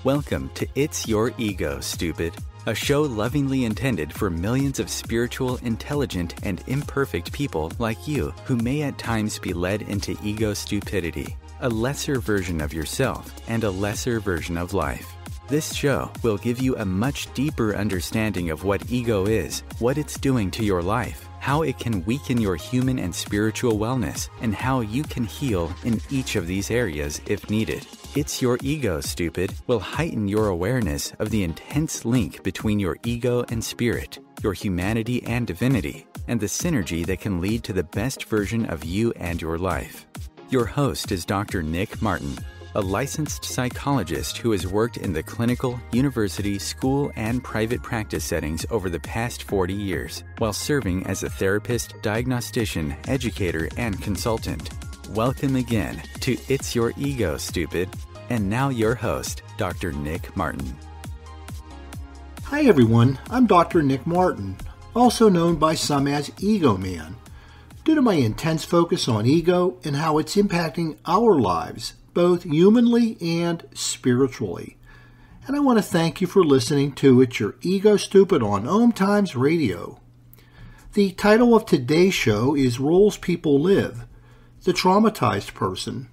Welcome to It's Your Ego, Stupid, a show lovingly intended for millions of spiritual, intelligent, and imperfect people like you who may at times be led into ego stupidity, a lesser version of yourself and a lesser version of life. This show will give you a much deeper understanding of what ego is, what it's doing to your life, how it can weaken your human and spiritual wellness, and how you can heal in each of these areas if needed. It's Your Ego, Stupid will heighten your awareness of the intense link between your ego and spirit, your humanity and divinity, and the synergy that can lead to the best version of you and your life. Your host is Dr. Nick Martin, a licensed psychologist who has worked in the clinical, university, school, and private practice settings over the past 40 years, while serving as a therapist, diagnostician, educator, and consultant. Welcome again to It's Your Ego, Stupid. And now your host, Dr. Nick Martin. Hi everyone, I'm Dr. Nick Martin, also known by some as Ego Man. Due to my intense focus on ego and how it's impacting our lives, both humanly and spiritually. And I want to thank you for listening to It's Your Ego Stupid on OMTimes Radio. The title of today's show is Roles People Live, the Traumatized Person.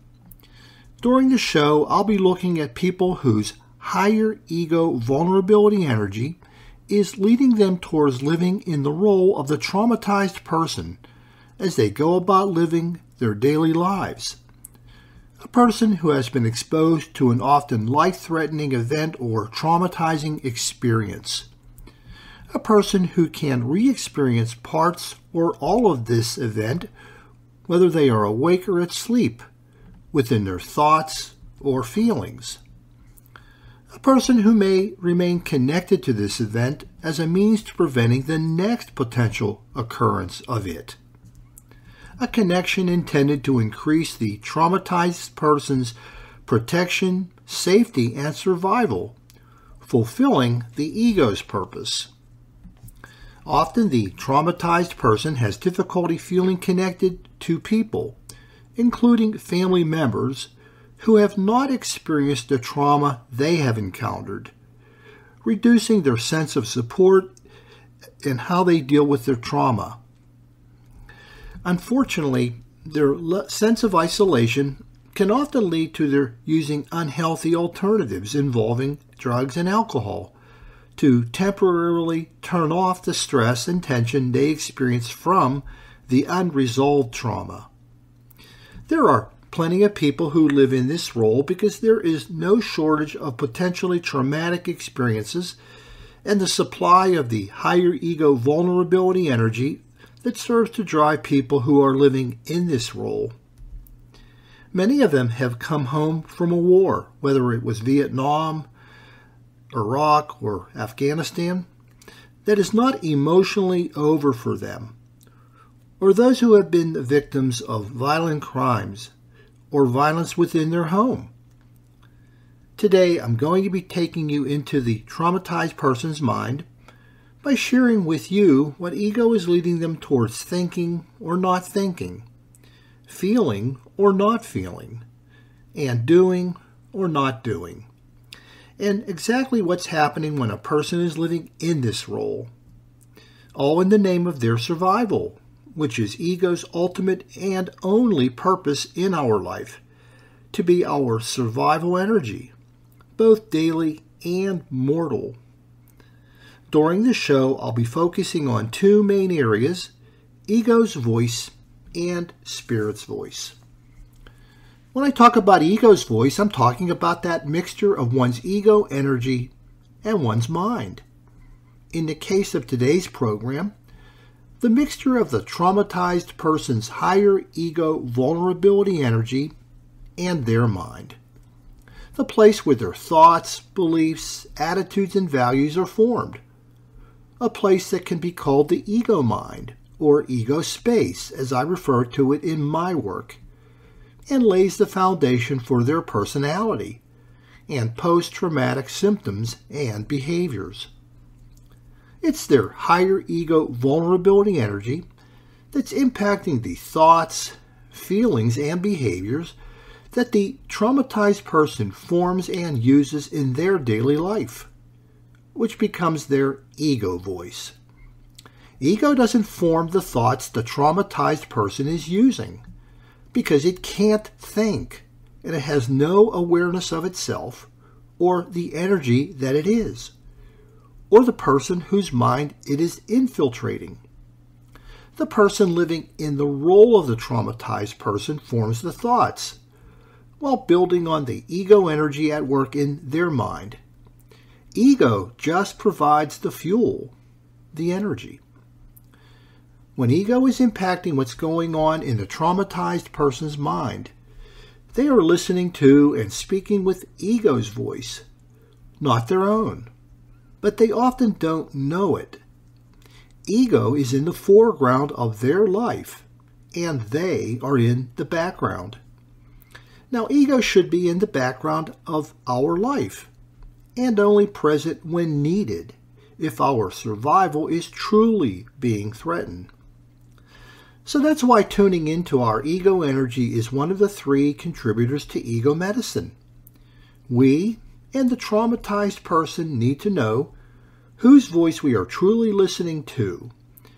During the show, I'll be looking at people whose higher ego vulnerability energy is leading them towards living in the role of the traumatized person as they go about living their daily lives. A person who has been exposed to an often life-threatening event or traumatizing experience. A person who can re-experience parts or all of this event, whether they are awake or asleep, within their thoughts or feelings. A person who may remain connected to this event as a means to preventing the next potential occurrence of it. A connection intended to increase the traumatized person's protection, safety, and survival, fulfilling the ego's purpose. Often the traumatized person has difficulty feeling connected to people, including family members who have not experienced the trauma they have encountered, reducing their sense of support and how they deal with their trauma. Unfortunately, their sense of isolation can often lead to their using unhealthy alternatives involving drugs and alcohol to temporarily turn off the stress and tension they experience from the unresolved trauma. There are plenty of people who live in this role because there is no shortage of potentially traumatic experiences and the supply of the higher ego vulnerability energy that serves to drive people who are living in this role. Many of them have come home from a war, whether it was Vietnam, Iraq, or Afghanistan, that is not emotionally over for them, or those who have been the victims of violent crimes or violence within their home. Today, I'm going to be taking you into the traumatized person's mind by sharing with you what ego is leading them towards thinking or not thinking, feeling or not feeling, and doing or not doing, and exactly what's happening when a person is living in this role, all in the name of their survival, which is ego's ultimate and only purpose in our life, to be our survival energy, both daily and mortal. During the show, I'll be focusing on two main areas, ego's voice and spirit's voice. When I talk about ego's voice, I'm talking about that mixture of one's ego energy and one's mind. In the case of today's program, the mixture of the traumatized person's higher ego vulnerability energy and their mind. The place where their thoughts, beliefs, attitudes, and values are formed. A place that can be called the ego mind, or ego space, as I refer to it in my work, and lays the foundation for their personality and post-traumatic symptoms and behaviors. It's their higher ego vulnerability energy that's impacting the thoughts, feelings, and behaviors that the traumatized person forms and uses in their daily life, which becomes their ego voice. Ego doesn't form the thoughts the traumatized person is using because it can't think and it has no awareness of itself or the energy that it is, or the person whose mind it is infiltrating. The person living in the role of the traumatized person forms the thoughts, while building on the ego energy at work in their mind. Ego just provides the fuel, the energy. When ego is impacting what's going on in the traumatized person's mind, they are listening to and speaking with ego's voice, not their own, but they often don't know it. Ego is in the foreground of their life, and they are in the background. Now, ego should be in the background of our life, and only present when needed, if our survival is truly being threatened. So that's why tuning into our ego energy is one of the 3 contributors to ego medicine. We and the traumatized person need to know whose voice we are truly listening to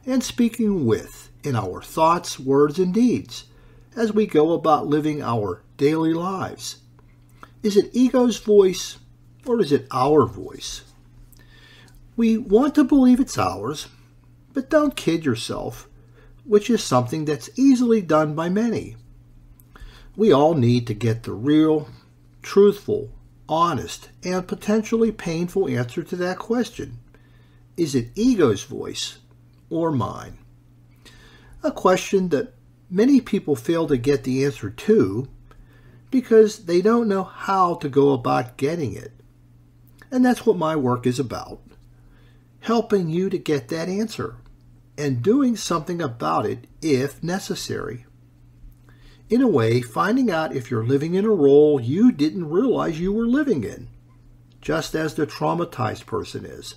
and speaking with in our thoughts, words, and deeds as we go about living our daily lives. Is it ego's voice or is it our voice? We want to believe it's ours, but don't kid yourself, which is something that's easily done by many. We all need to get the real, truthful, honest, and potentially painful answer to that question. Is it ego's voice or mine? A question that many people fail to get the answer to because they don't know how to go about getting it. And that's what my work is about, helping you to get that answer and doing something about it if necessary. In a way, finding out if you're living in a role you didn't realize you were living in, just as the traumatized person is,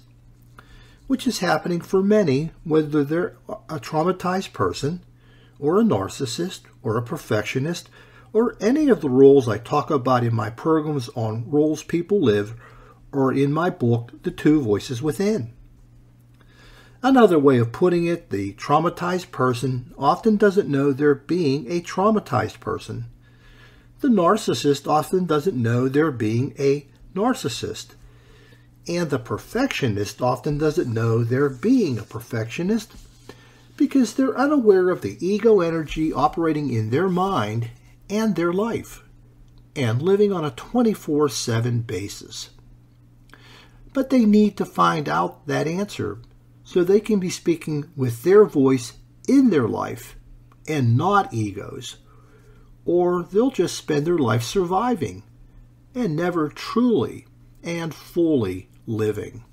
which is happening for many, whether they're a traumatized person or a narcissist or a perfectionist or any of the roles I talk about in my programs on roles people live or in my book, The 2 Voices Within. Another way of putting it, the traumatized person often doesn't know they're being a traumatized person. The narcissist often doesn't know they're being a narcissist. And the perfectionist often doesn't know they're being a perfectionist because they're unaware of the ego energy operating in their mind and their life and living on a 24/7 basis. But they need to find out that answer so they can be speaking with their voice in their life and not ego's, or they'll just spend their life surviving and never truly and fully living.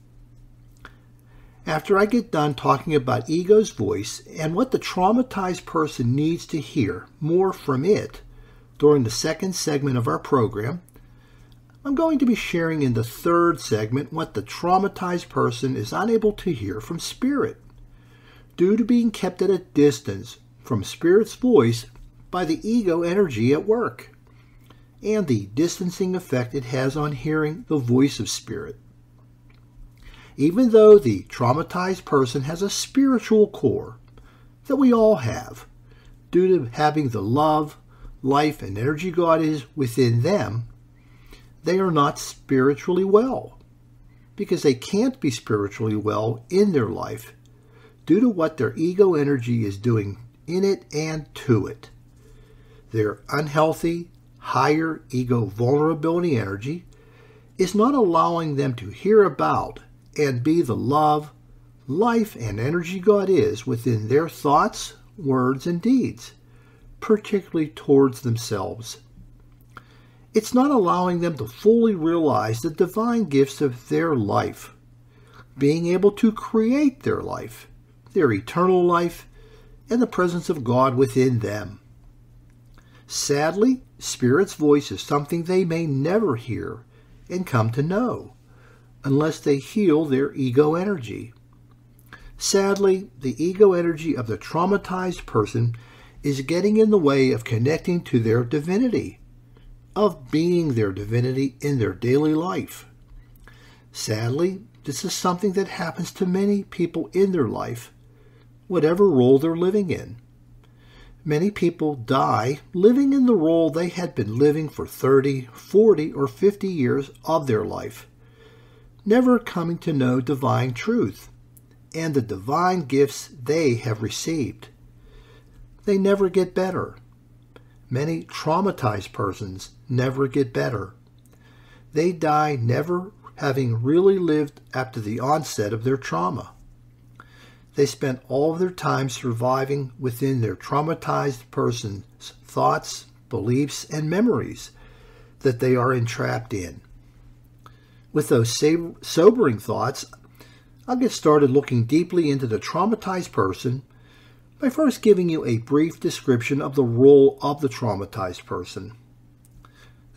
After I get done talking about ego's voice and what the traumatized person needs to hear more from it during the 2nd segment of our program, I'm going to be sharing in the 3rd segment what the traumatized person is unable to hear from Spirit, due to being kept at a distance from Spirit's voice by the ego energy at work, and the distancing effect it has on hearing the voice of Spirit. Even though the traumatized person has a spiritual core that we all have, due to having the love, life, and energy God is within them, they are not spiritually well, because they can't be spiritually well in their life due to what their ego energy is doing in it and to it. Their unhealthy, higher ego vulnerability energy is not allowing them to hear about and be the love, life, and energy God is within their thoughts, words, and deeds, particularly towards themselves. It's not allowing them to fully realize the divine gifts of their life, being able to create their life, their eternal life, and the presence of God within them. Sadly, Spirit's voice is something they may never hear and come to know unless they heal their ego energy. Sadly, the ego energy of the traumatized person is getting in the way of connecting to their divinity, of being their divinity in their daily life. Sadly, this is something that happens to many people in their life, whatever role they're living in. Many people die living in the role they had been living for 30, 40, or 50 years of their life, never coming to know divine truth and the divine gifts they have received. They never get better. Many traumatized persons never get better. They die never having really lived after the onset of their trauma. They spent all of their time surviving within their traumatized person's thoughts, beliefs, and memories that they are entrapped in. With those sobering thoughts, I'll get started looking deeply into the traumatized person by first giving you a brief description of the role of the traumatized person.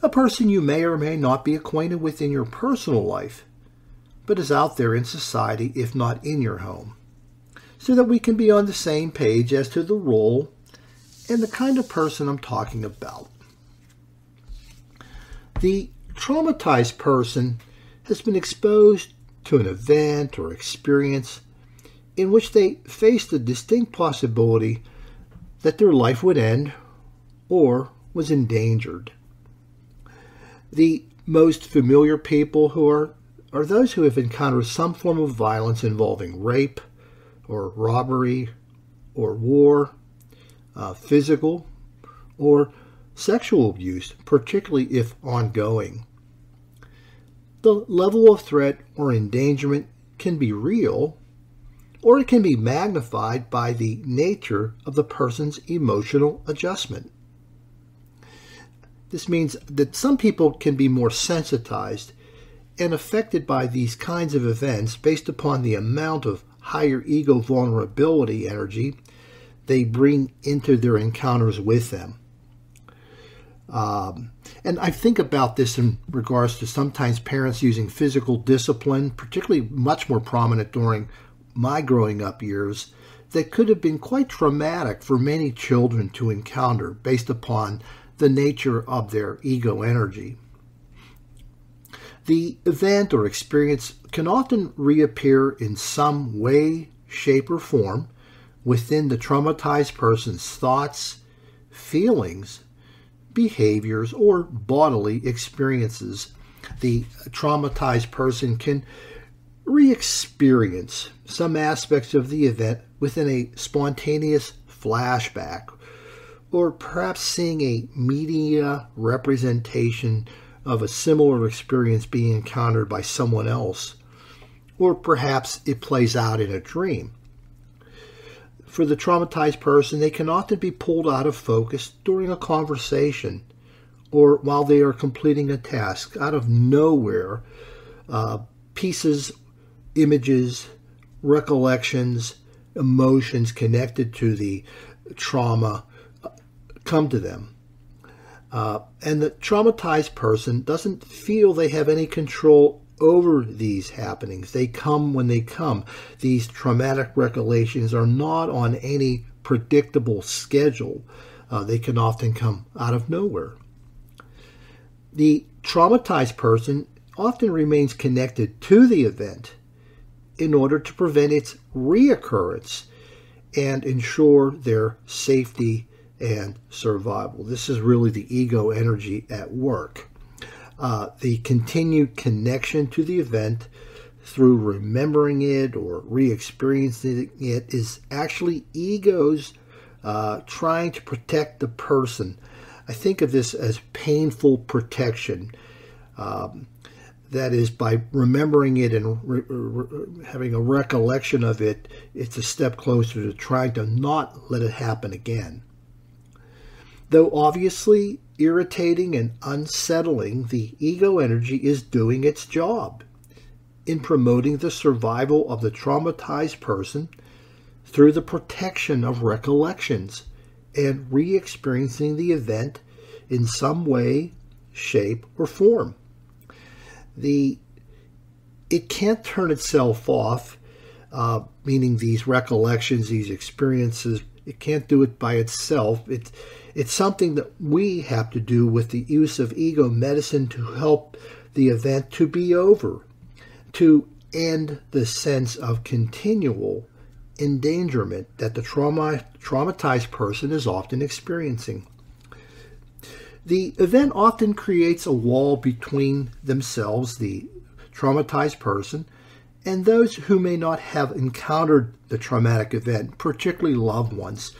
A person you may or may not be acquainted with in your personal life, but is out there in society if not in your home, so that we can be on the same page as to the role and the kind of person I'm talking about. The traumatized person has been exposed to an event or experience in which they faced the distinct possibility that their life would end or was endangered. The most familiar people who are those who have encountered some form of violence involving rape or robbery or war, physical or sexual abuse, particularly if ongoing. The level of threat or endangerment can be real, or it can be magnified by the nature of the person's emotional adjustment. This means that some people can be more sensitized and affected by these kinds of events based upon the amount of higher ego vulnerability energy they bring into their encounters with them. And I think about this in regards to sometimes parents using physical discipline, particularly much more prominent during my growing up years, that could have been quite traumatic for many children to encounter based upon the nature of their ego energy. The event or experience can often reappear in some way, shape, or form within the traumatized person's thoughts, feelings, behaviors, or bodily experiences. The traumatized person can re-experience some aspects of the event within a spontaneous flashback, or perhaps seeing a media representation of a similar experience being encountered by someone else, or perhaps it plays out in a dream. For the traumatized person, they can often be pulled out of focus during a conversation or while they are completing a task. Out of nowhere, pieces, images, recollections, emotions connected to the trauma come to them. And the traumatized person doesn't feel they have any control over these happenings. They come when they come. These traumatic recollections are not on any predictable schedule. They can often come out of nowhere. The traumatized person often remains connected to the event in order to prevent its reoccurrence and ensure their safety and survival. This is really the ego energy at work. The continued connection to the event through remembering it or re-experiencing it is actually egos trying to protect the person. I think of this as painful protection. That is, by remembering it and having a recollection of it, it's a step closer to trying to not let it happen again. Though obviously irritating and unsettling, the ego energy is doing its job in promoting the survival of the traumatized person through the protection of recollections and re-experiencing the event in some way, shape, or form. It can't turn itself off, meaning these recollections, these experiences, It can't do it by itself. It's something that we have to do with the use of ego medicine to help the event to be over, to end the sense of continual endangerment that the traumatized person is often experiencing. The event often creates a wall between themselves, the traumatized person, and those who may not have encountered the traumatic event, particularly loved ones.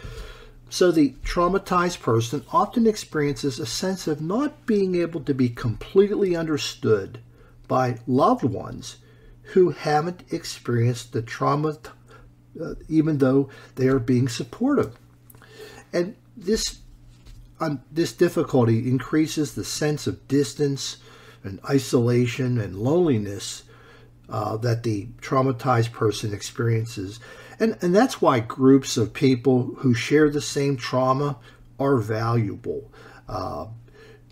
So the traumatized person often experiences a sense of not being able to be completely understood by loved ones who haven't experienced the trauma, even though they are being supportive. And this difficulty increases the sense of distance and isolation and loneliness that the traumatized person experiences. And that's why groups of people who share the same trauma are valuable.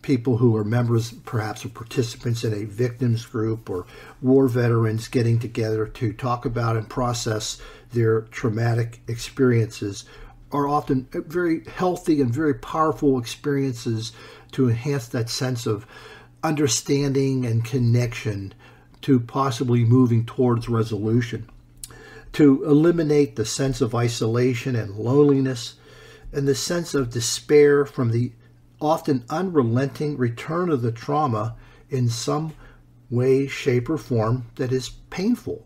People who are members, perhaps, or participants in a victims group, or war veterans getting together to talk about and process their traumatic experiences, are often very healthy and very powerful experiences to enhance that sense of understanding and connection to possibly moving towards resolution, to eliminate the sense of isolation and loneliness and the sense of despair from the often unrelenting return of the trauma in some way, shape, or form that is painful.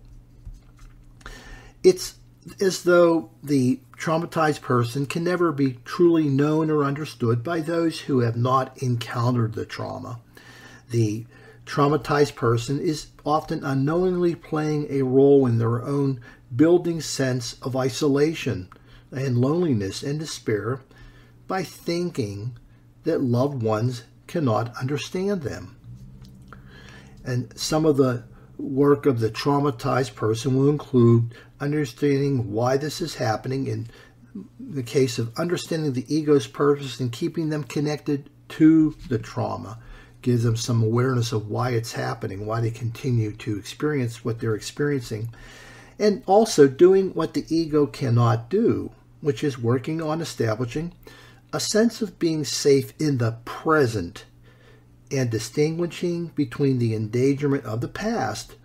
It's as though the traumatized person can never be truly known or understood by those who have not encountered the trauma. The traumatized person is often unknowingly playing a role in their own building sense of isolation and loneliness and despair by thinking that loved ones cannot understand them. And some of the work of the traumatized person will include understanding why this is happening, in the case of understanding the ego's purpose and keeping them connected to the trauma, gives them some awareness of why it's happening, why they continue to experience what they're experiencing, and also doing what the ego cannot do, which is working on establishing a sense of being safe in the present and distinguishing between the endangerment of the past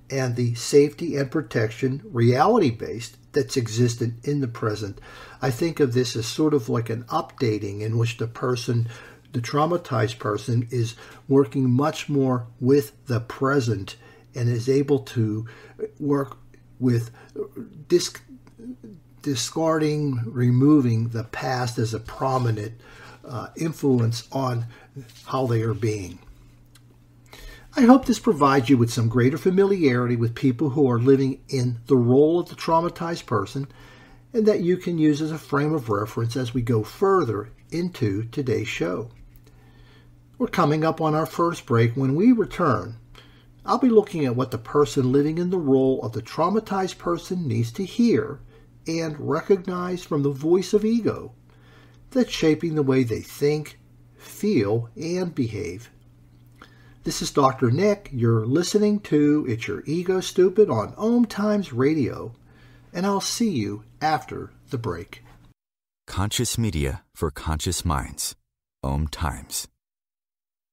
and the safety and protection, reality-based, that's existent in the present. I think of this as sort of like an updating in which the traumatized person is working much more with the present and is able to work with discarding, removing the past as a prominent influence on how they are being. I hope this provides you with some greater familiarity with people who are living in the role of the traumatized person, and that you can use as a frame of reference as we go further into today's show. We're coming up on our first break. When we return, I'll be looking at what the person living in the role of the traumatized person needs to hear and recognize from the voice of ego that's shaping the way they think, feel, and behave. This is Dr. Nick. You're listening to It's Your Ego Stupid on OMTimes Radio, and I'll see you after the break. Conscious media for conscious minds. OMTimes.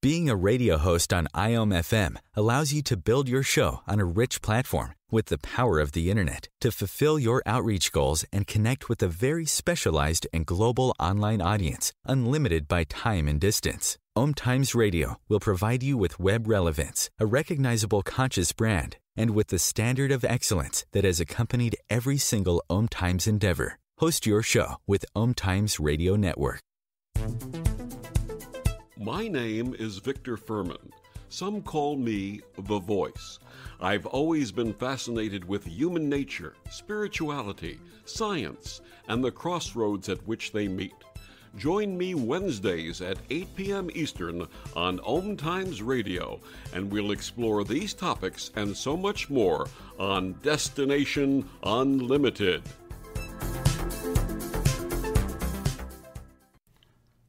Being a radio host on IOM-FM allows you to build your show on a rich platform with the power of the Internet to fulfill your outreach goals and connect with a very specialized and global online audience, unlimited by time and distance. OMTimes Radio will provide you with web relevance, a recognizable conscious brand, and with the standard of excellence that has accompanied every single OMTimes endeavor. Host your show with OMTimes Radio Network. My name is Victor Furman. Some call me The Voice. I've always been fascinated with human nature, spirituality, science, and the crossroads at which they meet. Join me Wednesdays at 8 p.m. Eastern on OMTimes Radio, and we'll explore these topics and so much more on Destination Unlimited.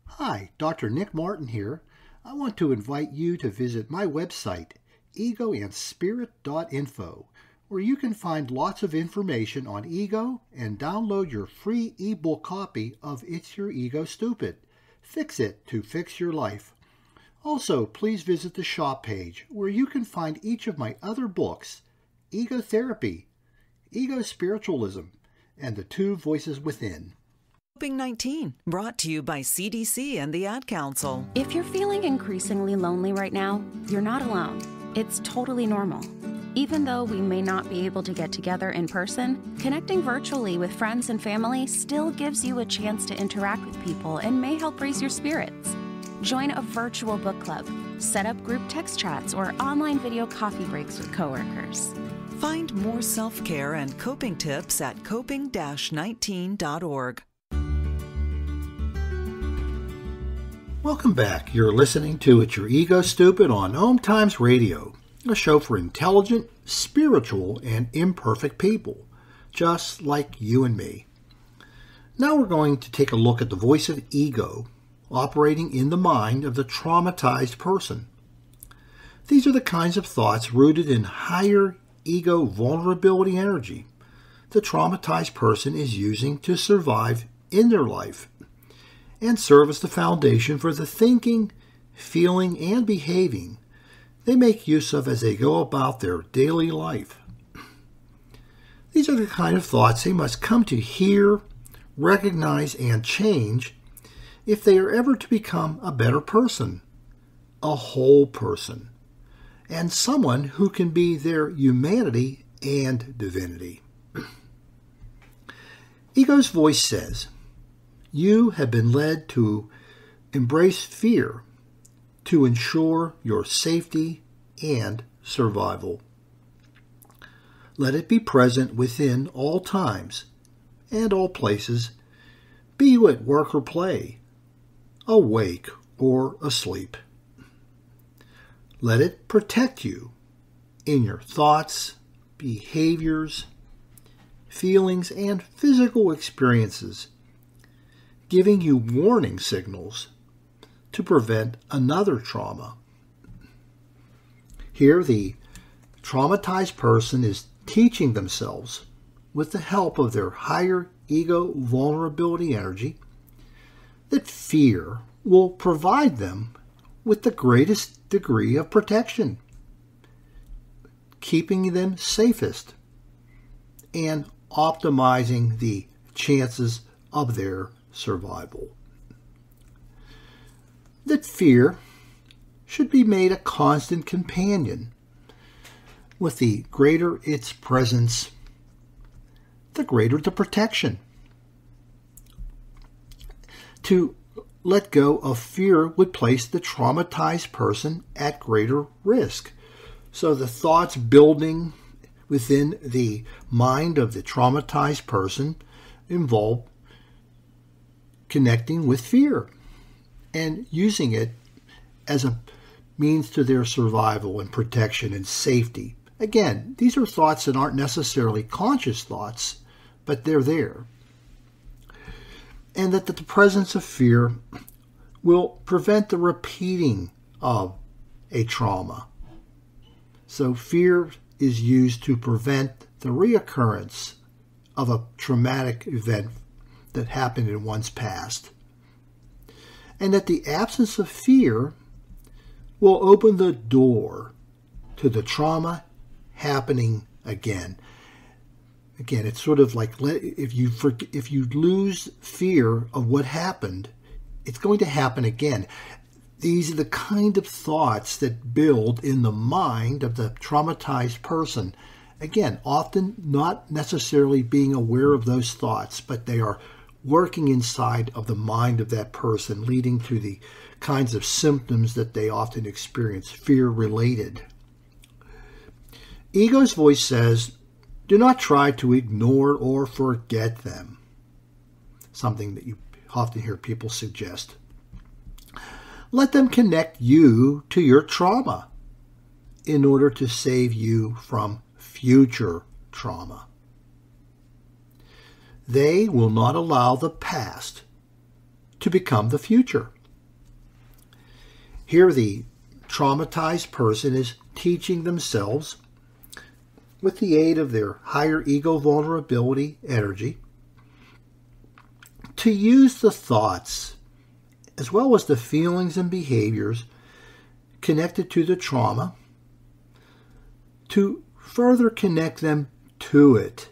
Hi, Dr. Nick Martin here. I want to invite you to visit my website, egoandspirit.info, where you can find lots of information on ego and download your free ebook copy of It's Your Ego Stupid. Fix it to fix your life. Also, please visit the shop page where you can find each of my other books, Ego Therapy, Ego Spiritualism, and The Two Voices Within. COVID-19, brought to you by CDC and the Ad Council. If you're feeling increasingly lonely right now, you're not alone. It's totally normal. Even though we may not be able to get together in person, connecting virtually with friends and family still gives you a chance to interact with people and may help raise your spirits. Join a virtual book club, set up group text chats, or online video coffee breaks with coworkers. Find more self-care and coping tips at coping-19.org. Welcome back. You're listening to It's Your Ego Stupid on OMTimes Radio, a show for intelligent, spiritual, and imperfect people, just like you and me. Now we're going to take a look at the voice of ego operating in the mind of the traumatized person. These are the kinds of thoughts rooted in higher ego vulnerability energy the traumatized person is using to survive in their life and serve as the foundation for the thinking, feeling, and behaving they make use of as they go about their daily life. These are the kind of thoughts they must come to hear, recognize, and change if they are ever to become a better person, a whole person, and someone who can be their humanity and divinity. Ego's voice says, you have been led to embrace fear to ensure your safety and survival. Let it be present within all times and all places, be you at work or play, awake or asleep. Let it protect you in your thoughts, behaviors, feelings, and physical experiences, giving you warning signals to prevent another trauma. Here, the traumatized person is teaching themselves, with the help of their higher ego vulnerability energy, that fear will provide them with the greatest degree of protection, keeping them safest and optimizing the chances of their survival. That fear should be made a constant companion. With the greater its presence, the greater the protection. To let go of fear would place the traumatized person at greater risk. So the thoughts building within the mind of the traumatized person involve connecting with fear and using it as a means to their survival and protection and safety. Again, these are thoughts that aren't necessarily conscious thoughts, but they're there. And that the presence of fear will prevent the repeating of a trauma. So fear is used to prevent the reoccurrence of a traumatic event that happened in one's past. And that the absence of fear will open the door to the trauma happening again. Again, it's sort of like if you lose fear of what happened, it's going to happen again. These are the kind of thoughts that build in the mind of the traumatized person. Again, often not necessarily being aware of those thoughts, but they are working inside of the mind of that person, leading to the kinds of symptoms that they often experience, fear-related. Ego's voice says, do not try to ignore or forget them. Something that you often hear people suggest. Let them connect you to your trauma in order to save you from future trauma. They will not allow the past to become the future. Here the traumatized person is teaching themselves with the aid of their higher ego vulnerability energy, to use the thoughts as well as the feelings and behaviors connected to the trauma to further connect them to it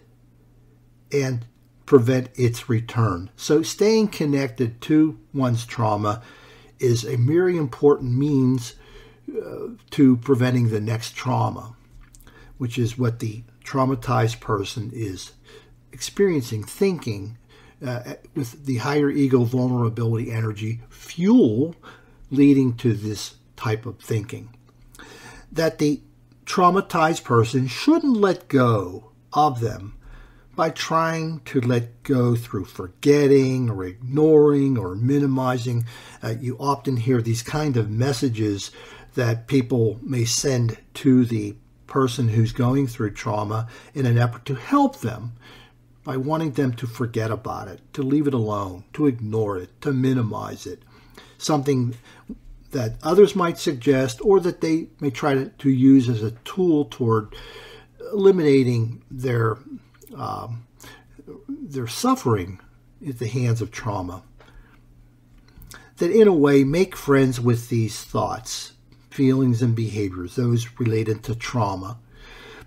and prevent its return. So staying connected to one's trauma is a very important means to preventing the next trauma, which is what the traumatized person is experiencing, thinking, with the higher ego vulnerability energy fuel leading to this type of thinking. That the traumatized person shouldn't let go of them by trying to let go through forgetting or ignoring or minimizing. You often hear these kind of messages that people may send to the person who's going through trauma in an effort to help them by wanting them to forget about it, to leave it alone, to ignore it, to minimize it. Something that others might suggest or that they may try to use as a tool toward eliminating their suffering at the hands of trauma. That in a way make friends with these thoughts, feelings, and behaviors, those related to trauma,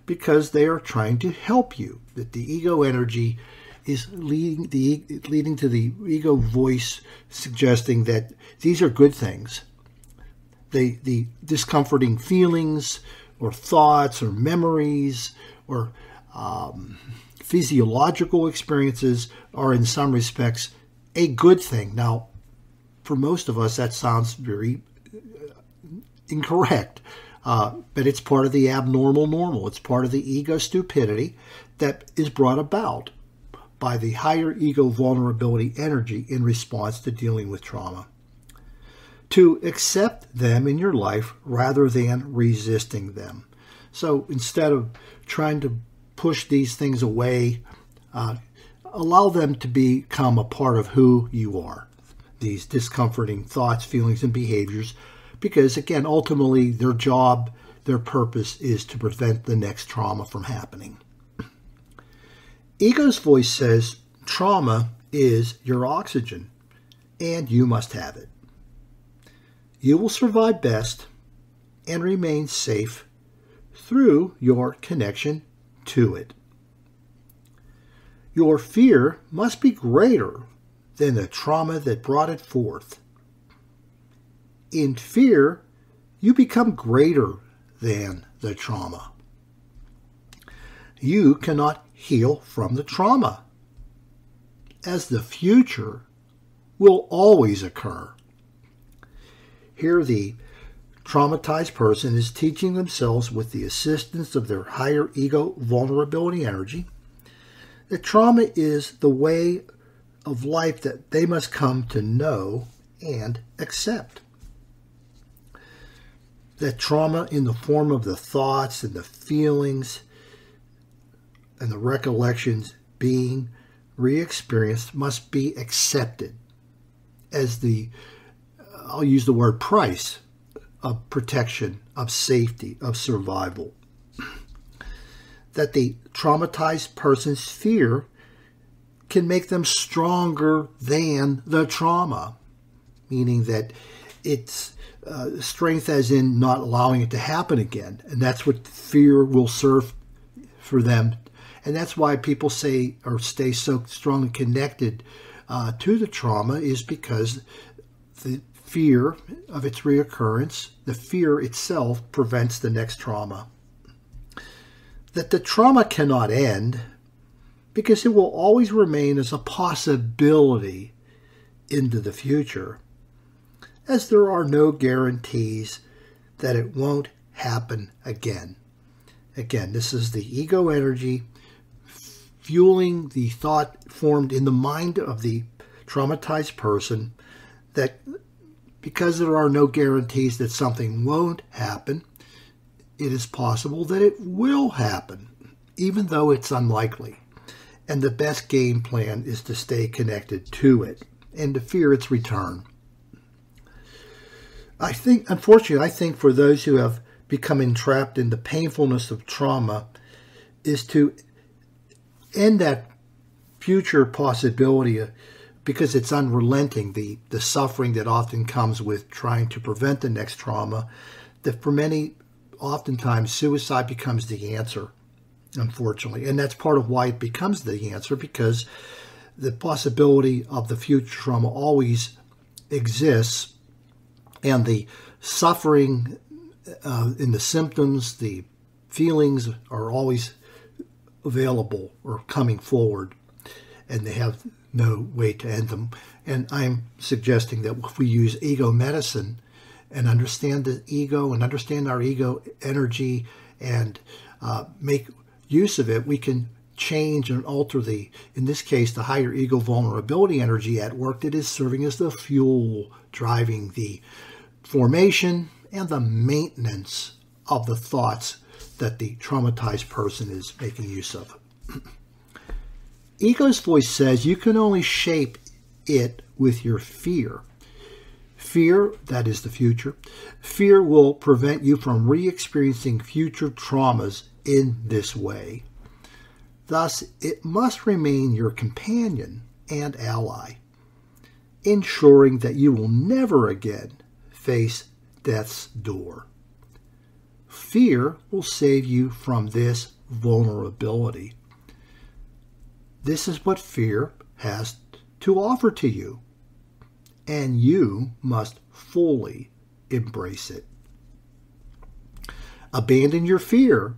because they are trying to help you. That the ego energy is leading to the ego voice suggesting that these are good things. The discomforting feelings or thoughts or memories or physiological experiences are in some respects a good thing. Now, for most of us, that sounds very incorrect, but it's part of the abnormal normal. It's part of the ego stupidity that is brought about by the higher ego vulnerability energy in response to dealing with trauma. To accept them in your life rather than resisting them. So instead of trying to push these things away, allow them to become a part of who you are. These discomforting thoughts, feelings, and behaviors, because again, ultimately their job, their purpose is to prevent the next trauma from happening. Ego's voice says trauma is your oxygen, and you must have it. You will survive best and remain safe through your connection to it. Your fear must be greater than the trauma that brought it forth. In fear, you become greater than the trauma. You cannot heal from the trauma, as the future will always occur. Here the traumatized person is teaching themselves with the assistance of their higher ego vulnerability energy that trauma is the way of life that they must come to know and accept. That trauma in the form of the thoughts and the feelings and the recollections being re-experienced must be accepted as the, I'll use the word price, of protection, of safety, of survival. That the traumatized person's fear can make them stronger than the trauma, meaning that it's strength as in not allowing it to happen again. And that's what fear will serve for them. And that's why people say or stay so strongly connected to the trauma, is because the fear of its reoccurrence, the fear itself, prevents the next trauma. That the trauma cannot end because it will always remain as a possibility into the future, as there are no guarantees that it won't happen again. Again, this is the ego energy fueling the thought formed in the mind of the traumatized person that because there are no guarantees that something won't happen, it is possible that it will happen, even though it's unlikely. And the best game plan is to stay connected to it and to fear its return. Unfortunately, I think for those who have become entrapped in the painfulness of trauma, is to end that future possibility because it's unrelenting, the suffering that often comes with trying to prevent the next trauma, that for many, oftentimes suicide becomes the answer, unfortunately. And that's part of why it becomes the answer, because the possibility of the future trauma always exists, and the suffering in the symptoms, the feelings are always available or coming forward, and they have no way to end them. And I'm suggesting that if we use ego medicine and understand the ego and understand our ego energy and make use of it, we can change and alter in this case, the higher ego vulnerability energy at work that is serving as the fuel driving the formation and the maintenance of the thoughts that the traumatized person is making use of. Ego's voice says you can only shape it with your fear. Fear, that is the future, fear will prevent you from re-experiencing future traumas in this way. Thus, it must remain your companion and ally, ensuring that you will never again face death's door. Fear will save you from this vulnerability. This is what fear has to offer to you, and you must fully embrace it. Abandon your fear,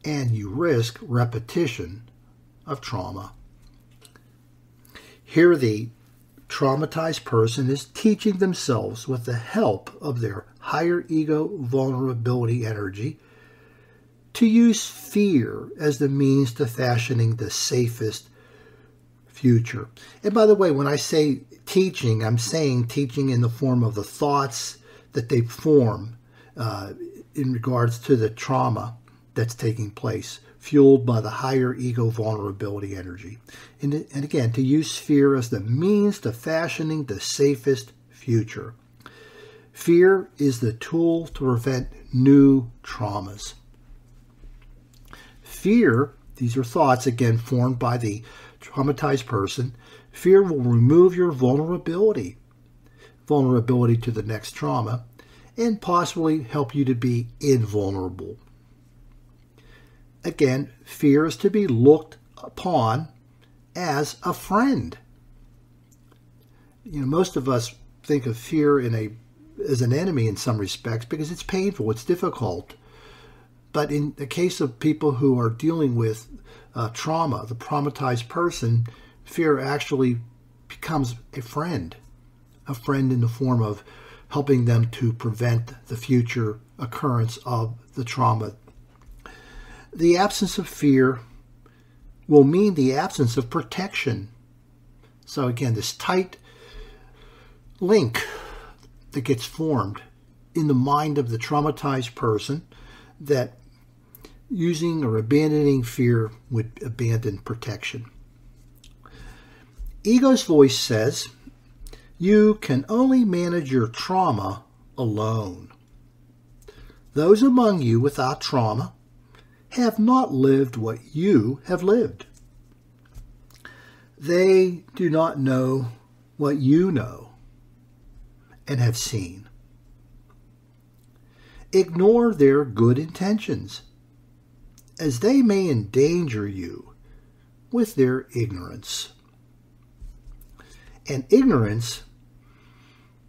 and you risk repetition of trauma. Here the traumatized person is teaching themselves, with the help of their higher ego vulnerability energy, to use fear as the means to fashioning the safest future. And by the way, when I say teaching, I'm saying teaching in the form of the thoughts that they form in regards to the trauma that's taking place, fueled by the higher ego vulnerability energy. And again, to use fear as the means to fashioning the safest future. Fear is the tool to prevent new traumas. Fear, these are thoughts, again, formed by the traumatized person. Fear will remove your vulnerability to the next trauma, and possibly help you to be invulnerable. Again, fear is to be looked upon as a friend. Most of us think of fear as an enemy in some respects because it's painful, it's difficult. But in the case of people who are dealing with trauma, the traumatized person, fear actually becomes a friend in the form of helping them to prevent the future occurrence of the trauma. The absence of fear will mean the absence of protection. So again, this tight link that gets formed in the mind of the traumatized person, that using or abandoning fear would abandon protection. Ego's voice says, you can only manage your trauma alone. Those among you without trauma have not lived what you have lived. They do not know what you know and have seen. Ignore their good intentions, as they may endanger you with their ignorance. An ignorance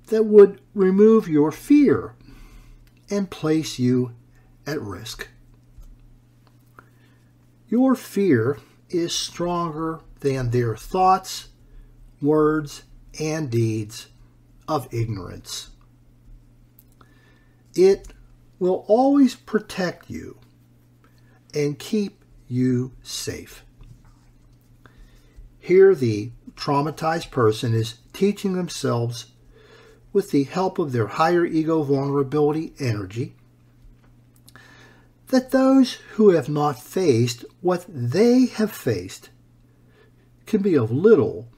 that would remove your fear and place you at risk. Your fear is stronger than their thoughts, words, and deeds of ignorance. It will always protect you and keep you safe. Here the traumatized person is teaching themselves, with the help of their higher ego vulnerability energy, that those who have not faced what they have faced can be of little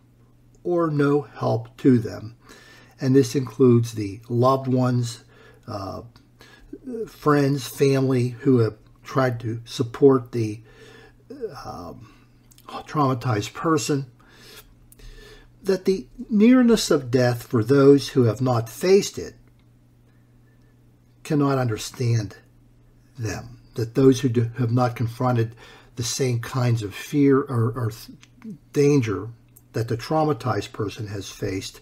or no help to them. And this includes the loved ones, friends, family who have tried to support the traumatized person, that the nearness of death for those who have not faced it cannot understand them, that those who have not confronted the same kinds of fear or danger that the traumatized person has faced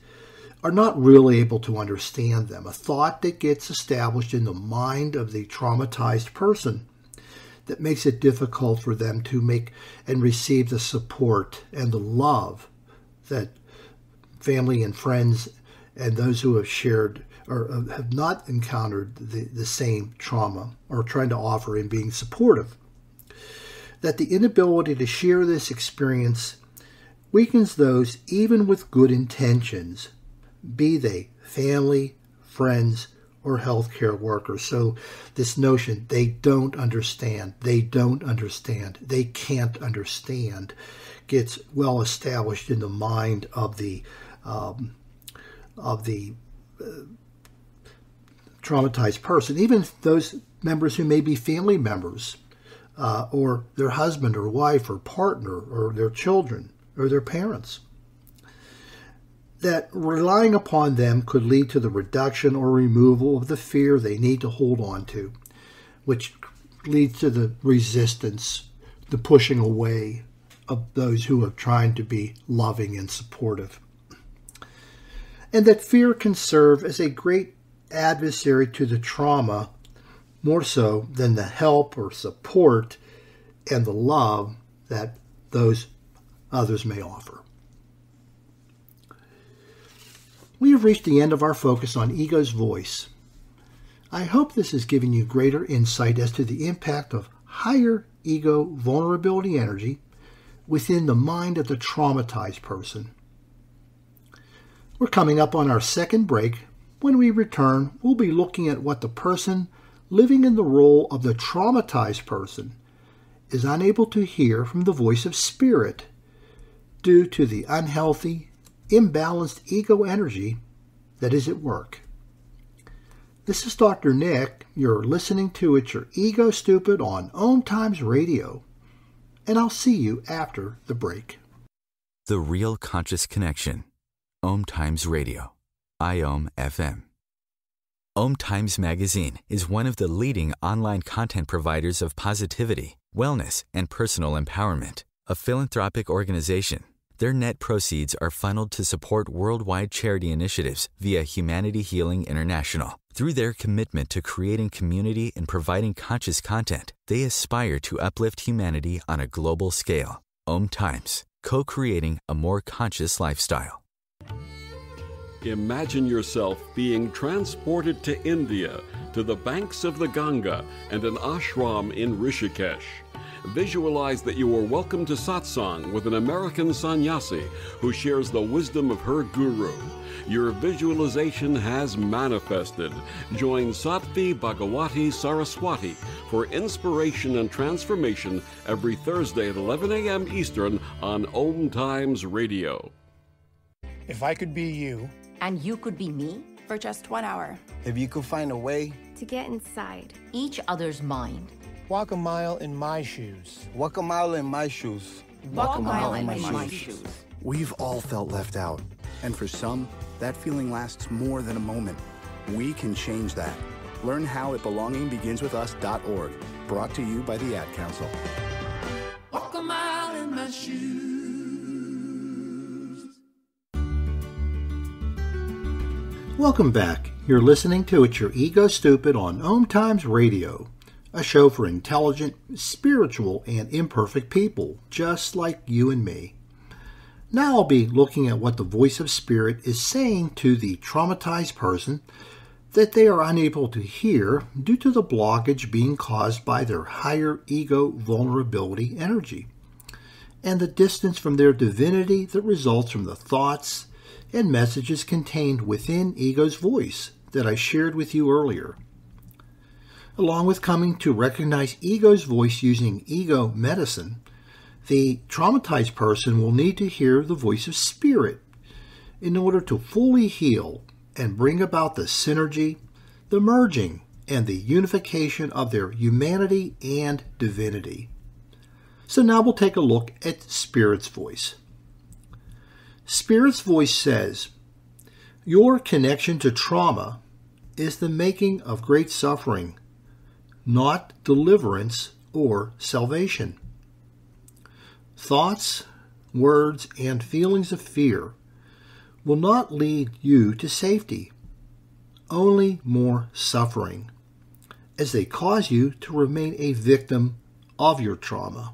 are not really able to understand them. A thought that gets established in the mind of the traumatized person that makes it difficult for them to make and receive the support and the love that family and friends and those who have shared or have not encountered the same trauma are trying to offer in being supportive. That the inability to share this experience weakens those even with good intentions, be they family, friends, or healthcare workers. So this notion, they don't understand, they can't understand, gets well established in the mind of the traumatized person, even those members who may be family members, or their husband or wife or partner or their children or their parents. That relying upon them could lead to the reduction or removal of the fear they need to hold on to, which leads to the resistance, the pushing away of those who are trying to be loving and supportive. And that fear can serve as a great adversary to the trauma, more so than the help or support and the love that those others may offer. We have reached the end of our focus on ego's voice. I hope this has given you greater insight as to the impact of higher ego vulnerability energy within the mind of the traumatized person. We're coming up on our second break. When we return, we'll be looking at what the person living in the role of the traumatized person is unable to hear from the voice of spirit due to the unhealthy, imbalanced ego energy that is at work. This is Dr. Nick. You're listening to It's Your Ego Stupid on OMTimes Radio, and I'll see you after the break. The Real Conscious Connection. OMTimes Radio. IOM FM. OMTimes Magazine is one of the leading online content providers of positivity, wellness, and personal empowerment. A philanthropic organization, their net proceeds are funneled to support worldwide charity initiatives via Humanity Healing International. Through their commitment to creating community and providing conscious content, they aspire to uplift humanity on a global scale. OMTimes, co-creating a more conscious lifestyle. Imagine yourself being transported to India, to the banks of the Ganga and an ashram in Rishikesh. Visualize that you are welcome to satsang with an American sannyasi who shares the wisdom of her guru. Your visualization has manifested. Join Sattvi Bhagawati Saraswati for inspiration and transformation every Thursday at 11 a.m. Eastern on OMTimes Radio. If I could be you, and you could be me, for just 1 hour. If you could find a way to get inside each other's mind. Walk a mile in my shoes. Walk a mile in my shoes. Walk a mile in my shoes. We've all felt left out. And for some, that feeling lasts more than a moment. We can change that. Learn how at belongingbeginswithus.org. Brought to you by the Ad Council. Walk a mile in my shoes. Welcome back. You're listening to It's Your Ego Stupid on OMTimes Radio, a show for intelligent, spiritual, and imperfect people, just like you and me. Now I'll be looking at what the voice of spirit is saying to the traumatized person that they are unable to hear due to the blockage being caused by their higher ego vulnerability energy, and the distance from their divinity that results from the thoughts and messages contained within ego's voice that I shared with you earlier. Along with coming to recognize ego's voice using ego medicine, the traumatized person will need to hear the voice of spirit in order to fully heal and bring about the synergy, the merging and the unification of their humanity and divinity. So now we'll take a look at Spirit's voice. Spirit's voice says, "Your connection to trauma is the making of great suffering, not deliverance or salvation. Thoughts, words, and feelings of fear will not lead you to safety, only more suffering, as they cause you to remain a victim of your trauma.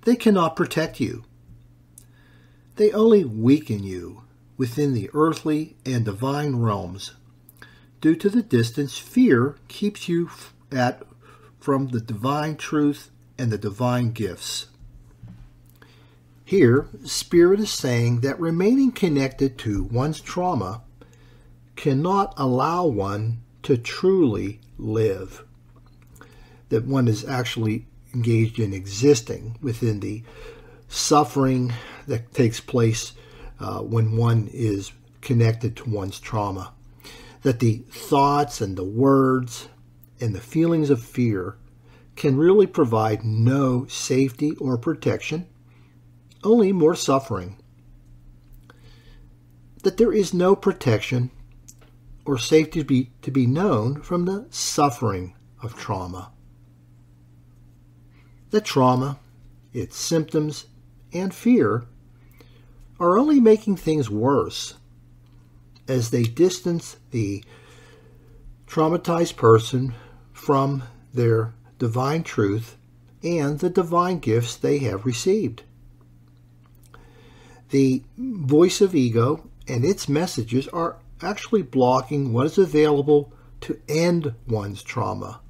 They cannot protect you. They only weaken you within the earthly and divine realms. Due to the distance fear keeps you at from the divine truth and the divine gifts." Here, Spirit is saying that remaining connected to one's trauma cannot allow one to truly live. That one is actually engaged in existing within the suffering that takes place when one is connected to one's trauma. That the thoughts and the words and the feelings of fear can really provide no safety or protection, only more suffering. That there is no protection or safety to be known from the suffering of trauma. That trauma, its symptoms, and fear are only making things worse as they distance the traumatized person from their divine truth and the divine gifts they have received. The voice of ego and its messages are actually blocking what is available to end one's trauma,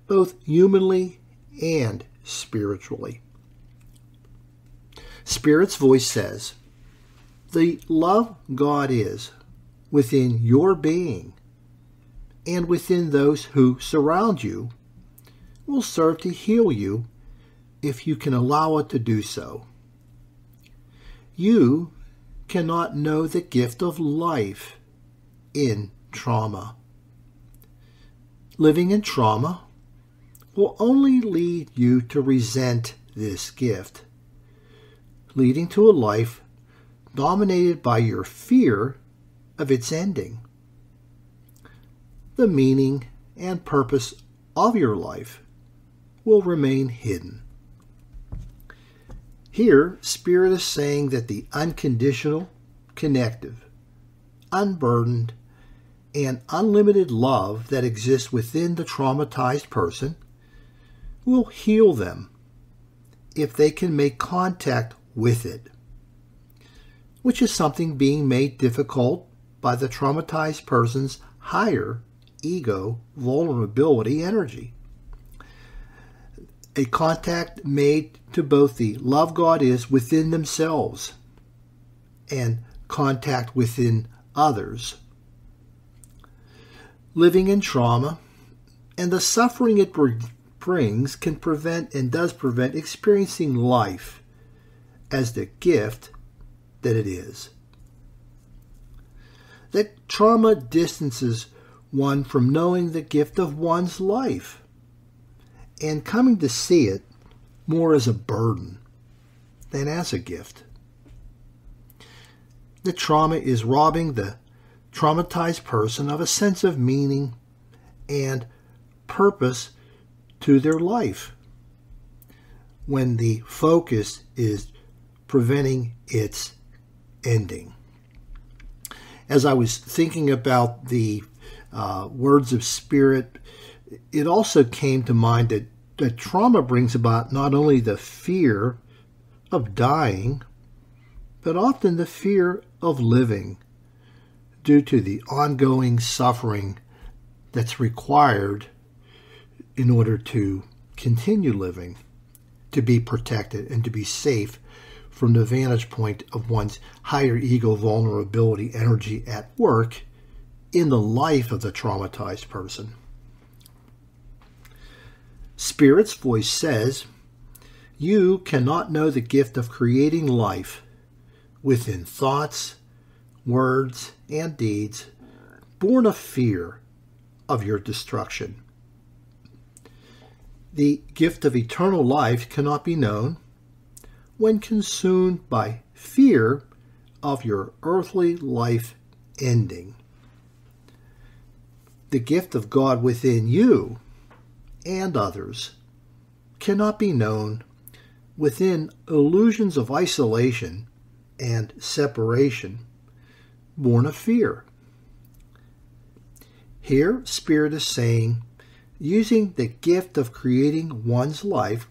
both humanly and spiritually. Spirit's voice says, "The love God is within your being and within those who surround you will serve to heal you if you can allow it to do so. You cannot know the gift of life in trauma. Living in trauma will only lead you to resent this gift, leading to a life dominated by your fear of its ending. The meaning and purpose of your life will remain hidden." Here, Spirit is saying that the unconditional, connective, unburdened, and unlimited love that exists within the traumatized person will heal them if they can make contact with it, which is something being made difficult by the traumatized person's higher ego vulnerability energy. A contact made to both the love God is within themselves and contact within others. Living in trauma and the suffering it brings can prevent and does prevent experiencing life as the gift that it is. That trauma distances one from knowing the gift of one's life and coming to see it more as a burden than as a gift. The trauma is robbing the traumatized person of a sense of meaning and purpose to their life when the focus is preventing its ending. As I was thinking about the words of Spirit, it also came to mind that trauma brings about not only the fear of dying, but often the fear of living due to the ongoing suffering that's required in order to continue living, to be protected and to be safe from the vantage point of one's higher ego vulnerability energy at work in the life of the traumatized person. Spirit's voice says, "You cannot know the gift of creating life within thoughts, words, and deeds born of fear of your destruction. The gift of eternal life cannot be known when consumed by fear of your earthly life ending. The gift of God within you and others cannot be known within illusions of isolation and separation born of fear. Here, Spirit is saying, using the gift of creating one's life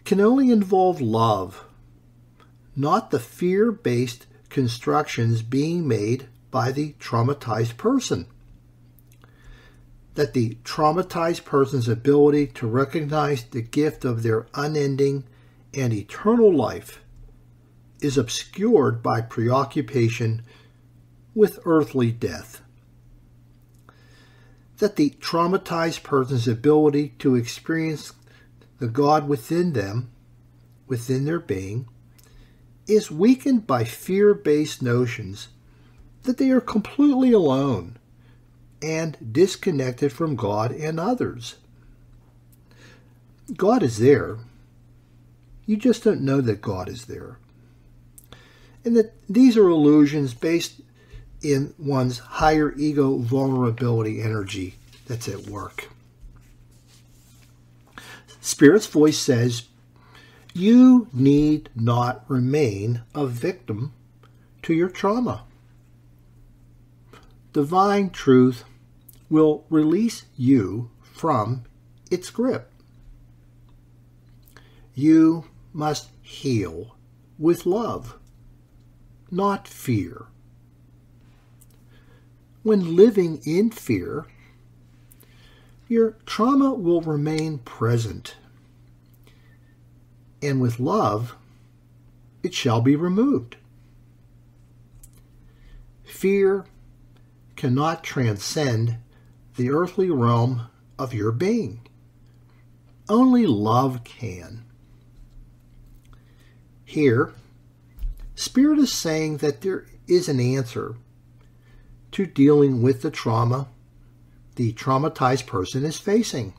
can only involve love, not the fear-based constructions being made by the traumatized person. That the traumatized person's ability to recognize the gift of their unending and eternal life is obscured by preoccupation with earthly death. That the traumatized person's ability to experience the God within them, within their being, is weakened by fear-based notions that they are completely alone and disconnected from God and others. God is there. You just don't know that God is there. And that these are illusions based in one's higher ego vulnerability energy that's at work. Spirit's voice says, you need not remain a victim to your trauma. Divine truth will release you from its grip. You must heal with love, not fear. When living in fear, your trauma will remain present, and with love, it shall be removed. Fear cannot transcend the earthly realm of your being. Only love can. Here, Spirit is saying that there is an answer to dealing with the trauma the traumatized person is facing.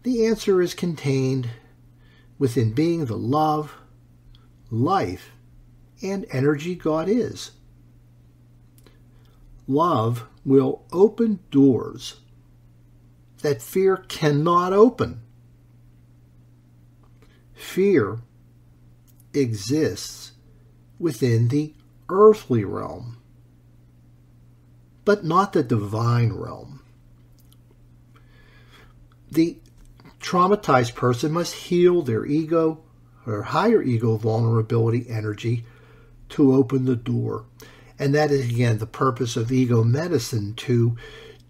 The answer is contained within being the love, life, and energy God is. Love will open doors that fear cannot open. Fear exists within the earthly realm, but not the divine realm. The traumatized person must heal their ego, or higher ego vulnerability energy, to open the door. And that is, again, the purpose of ego medicine, to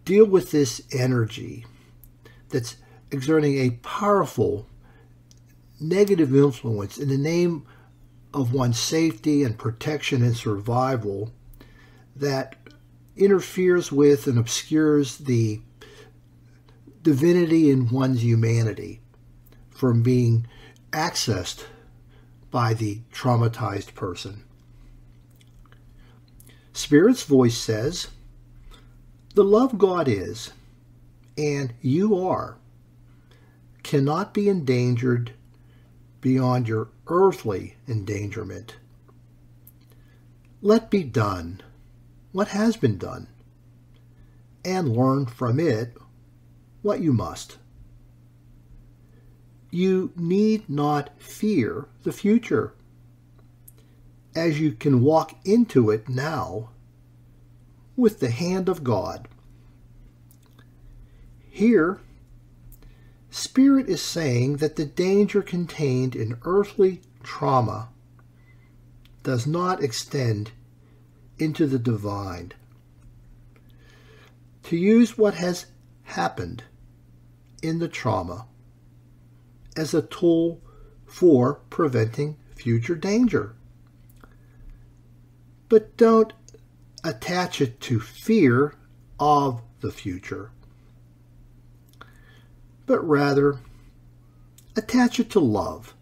deal with this energy that's exerting a powerful negative influence in the name of one's safety and protection and survival, that interferes with and obscures the divinity in one's humanity from being accessed by the traumatized person. Spirit's voice says, the love God is, and you are, cannot be endangered beyond your earthly endangerment. Let be done what has been done, and learn from it what you must. You need not fear the future, as you can walk into it now with the hand of God. Here, Spirit is saying that the danger contained in earthly trauma does not extend into the divine. To use what has happened in the trauma as a tool for preventing future danger. But don't attach it to fear of the future, but rather attach it to love,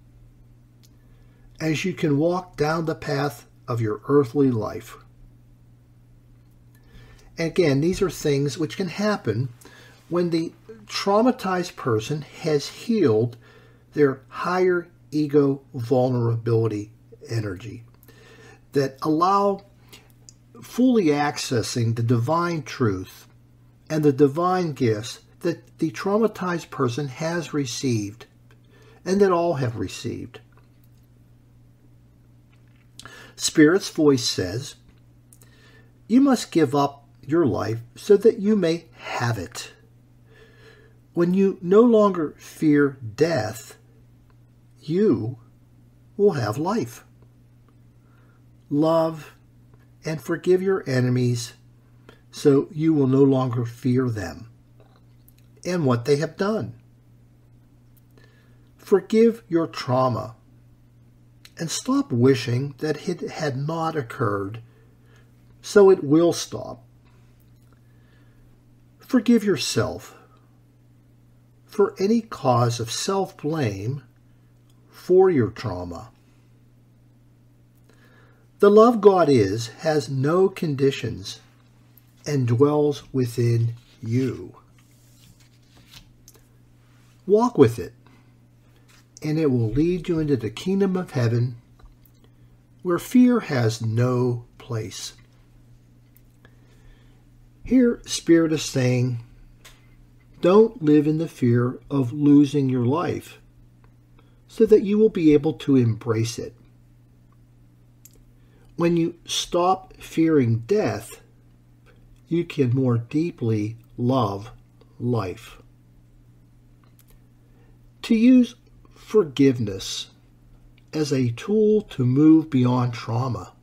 as you can walk down the path of your earthly life. Again, these are things which can happen when the traumatized person has healed their higher ego vulnerability energy that allow fully accessing the divine truth and the divine gifts that the traumatized person has received and that all have received. Spirit's voice says, "You must give up your life so that you may have it. When you no longer fear death, you will have life. Love and forgive your enemies so you will no longer fear them and what they have done. Forgive your trauma and stop wishing that it had not occurred so it will stop. Forgive yourself for any cause of self-blame for your trauma. The love God has no conditions and dwells within you. Walk with it, and it will lead you into the kingdom of heaven where fear has no place." Here, Spirit is saying, don't live in the fear of losing your life so that you will be able to embrace it. When you stop fearing death, you can more deeply love life. To use forgiveness as a tool to move beyond trauma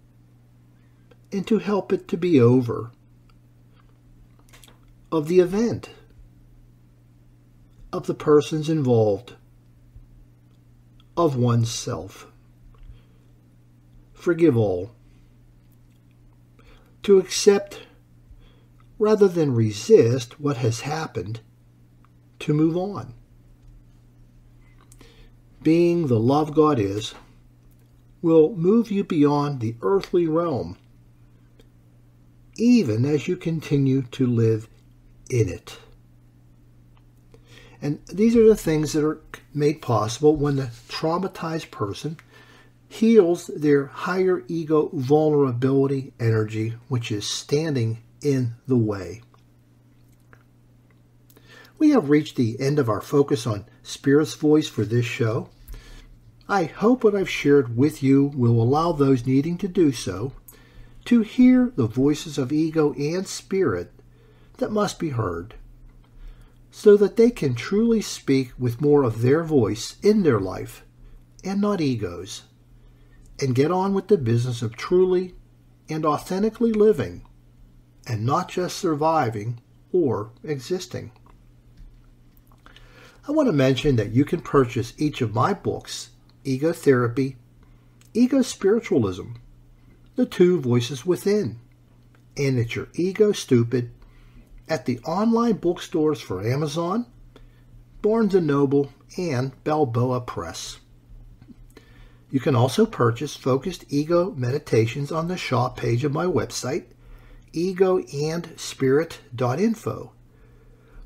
and to help it to be over of the event, of the persons involved, of oneself. Forgive all. To accept rather than resist what has happened, to move on. Being the love God will move you beyond the earthly realm, even as you continue to live in it. And these are the things that are made possible when the traumatized person heals their higher ego vulnerability energy, which is standing in the way. We have reached the end of our focus on Spirit's voice for this show. I hope what I've shared with you will allow those needing to do so to hear the voices of ego and spirit that must be heard, so that they can truly speak with more of their voice in their life and not ego's, and get on with the business of truly and authentically living and not just surviving or existing. I want to mention that you can purchase each of my books, Ego Therapy, Ego Spiritualism, The Two Voices Within, and It's Your Ego Stupid, at the online bookstores for Amazon, Barnes & Noble, and Balboa Press. You can also purchase focused ego meditations on the shop page of my website, egoandspirit.info,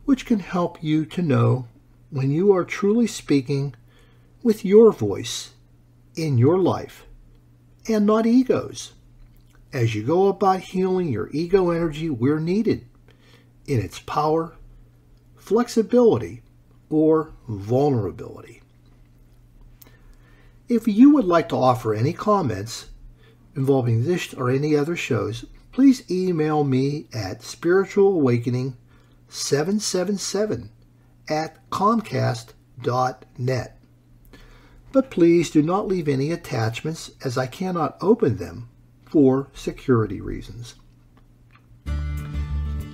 which can help you to know when you are truly speaking with your voice in your life and not ego's, as you go about healing your ego energy where needed, in its power, flexibility, or vulnerability. If you would like to offer any comments involving this or any other shows, please email me at spiritualawakening777@comcast.net. But please do not leave any attachments, as I cannot open them for security reasons.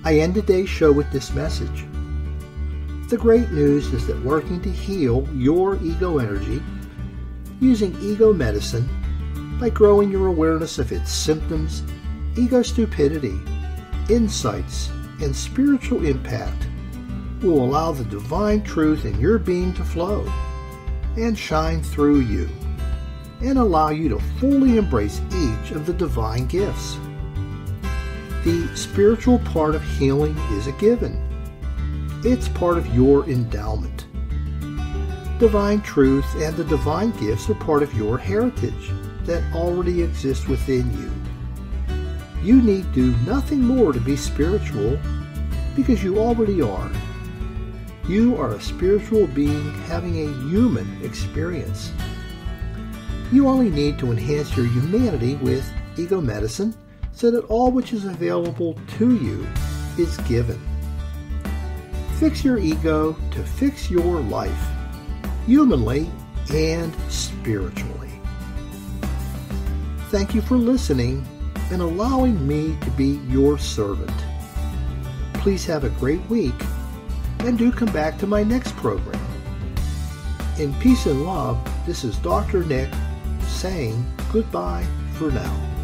I end today's show with this message. The great news is that working to heal your ego energy using ego medicine by growing your awareness of its symptoms, ego stupidity, insights, and spiritual impact will allow the divine truth in your being to flow and shine through you and allow you to fully embrace each of the divine gifts. The spiritual part of healing is a given. It's part of your endowment. Divine truth and the divine gifts are part of your heritage that already exists within you. You need do nothing more to be spiritual because you already are. You are a spiritual being having a human experience. You only need to enhance your humanity with ego medicine so that all which is available to you is given. Fix your ego to fix your life, humanly and spiritually. Thank you for listening and allowing me to be your servant. Please have a great week and do come back to my next program. In peace and love, this is Dr. Nick saying goodbye for now.